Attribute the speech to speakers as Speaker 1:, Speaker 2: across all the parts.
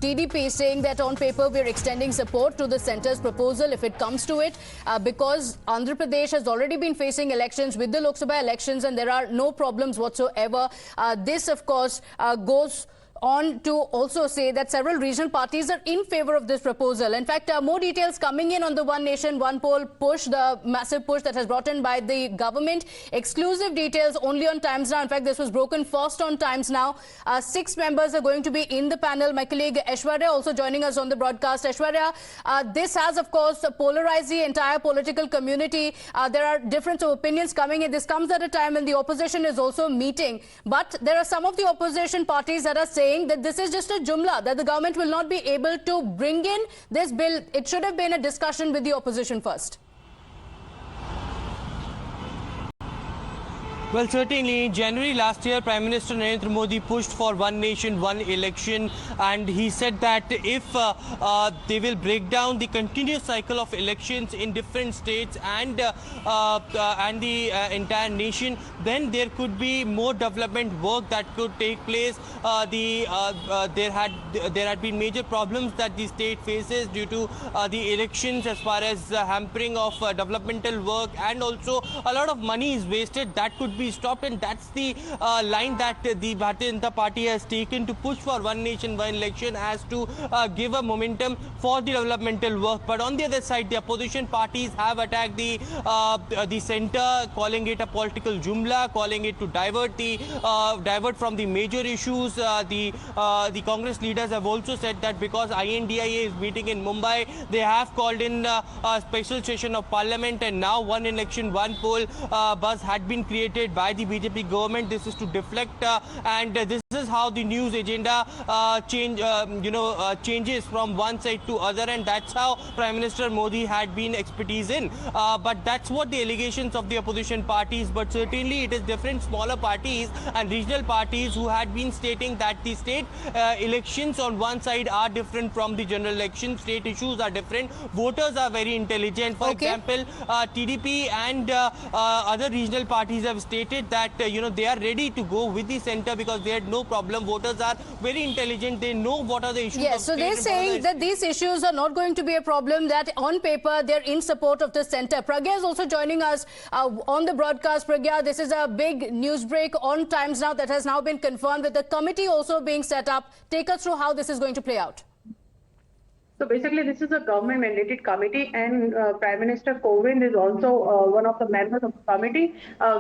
Speaker 1: TDP saying that on paper we're extending support to the centre's proposal if it comes to it because Andhra Pradesh has already been facing elections with the Lok Sabha elections and there are no problems whatsoever. This of course goes on to also say that several regional parties are in favor of this proposal. In fact, more details coming in on the One Nation, One Poll push, the massive push that has brought in by the government. Exclusive details only on Times Now. In fact, this was broken first on Times Now. 6 members are going to be in the panel. My colleague Aishwarya also joining us on the broadcast. Aishwarya, this has, of course, polarized the entire political community. There are difference of opinions coming in. This comes at a time when the opposition is also meeting. But there are some of the opposition parties that are saying that this is just a jumla, that the government will not be able to bring in this bill. It should have been a discussion with the opposition first.
Speaker 2: Well, certainly, in January last year, Prime Minister Narendra Modi pushed for one nation, one election, and he said that if they will break down the continuous cycle of elections in different states and the entire nation, then there could be more development work that could take place. There had been major problems that the state faces due to the elections, as far as hampering of developmental work, and also a lot of money is wasted. That could be stopped, and that's the line that the Bharatiya Janata Party has taken to push for one nation, one election, as to give a momentum for the developmental work. But on the other side, the opposition parties have attacked the centre, calling it a political jumla, calling it to divert from the major issues. The Congress leaders have also said that because INDIA is meeting in Mumbai, they have called in a special session of Parliament, and now one election, one poll buzz had been created by the BJP government. This is to deflect, and this is how the news agenda changes from one side to other, and that's how Prime Minister Modi had been expertise in. But that's what the allegations of the opposition parties. But certainly it is different smaller parties and regional parties who had been stating that the state elections on one side are different from the general elections. State issues are different. Voters are very intelligent. For example, TDP and other regional parties have stated that they are ready to go with the centre because they had no problem. Voters are very intelligent. They know what are the issues.
Speaker 1: Yes, so they're saying that these issues are not going to be a problem, that on paper they're in support of the centre. Pragya is also joining us on the broadcast. Pragya, this is a big news break on Times Now that has now been confirmed with the committee also being set up. Take us through how this is going to play out.
Speaker 3: So basically, this is a government-mandated committee, and Prime Minister Kovind is also one of the members of the committee.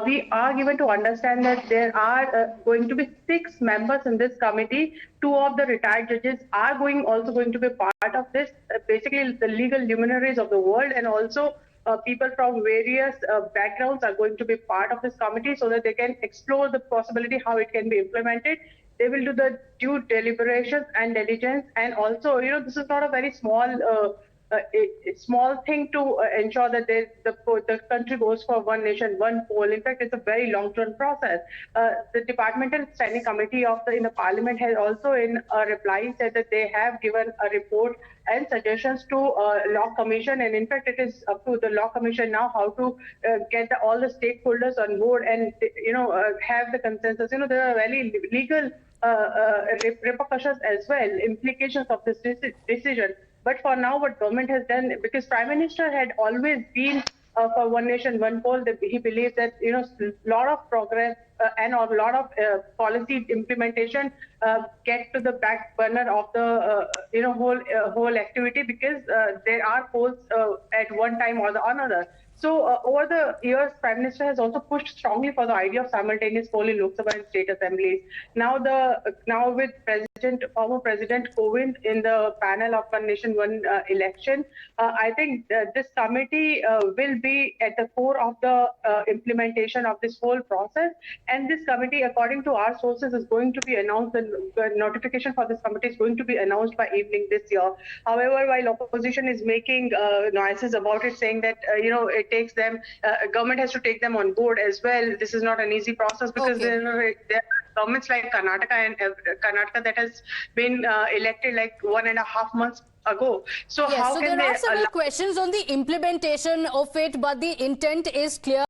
Speaker 3: We are given to understand that there are going to be 6 members in this committee. 2 of the retired judges are also going to be part of this. Basically, the legal luminaries of the world, and also people from various backgrounds are going to be part of this committee so that they can explore the possibility how it can be implemented. They will do the due deliberations and diligence, and also, this is not a very small thing to ensure that the country goes for one nation, one poll. In fact, it's a very long-term process. The Departmental Standing Committee in the Parliament has also, in a reply, said that they have given a report and suggestions to Law Commission, and in fact, it is up to the Law Commission now how to get all the stakeholders on board and have the consensus. There are very legal repercussions as well, implications of this decision. But for now, what government has done, because Prime Minister had always been for one nation, one poll, he believes that a lot of progress and a lot of policy implementation get to the back burner of the whole activity, because there are polls at one time or the another. So over the years, Prime Minister has also pushed strongly for the idea of simultaneous poll in Lok Sabha and state assemblies. Now with former President Kovind in the panel of One Nation, One Election, I think this committee will be at the core of the implementation of this whole process. And this committee, according to our sources, is going to be announced. The notification for this committee is going to be announced by evening this year. However, while opposition is making noises about it, saying that it takes them, government has to take them on board as well. This is not an easy process because there are governments like Karnataka that has been elected like 1.5 months ago. So
Speaker 1: yes,
Speaker 3: how
Speaker 1: so
Speaker 3: can
Speaker 1: there are several questions on the implementation of it, but the intent is clear.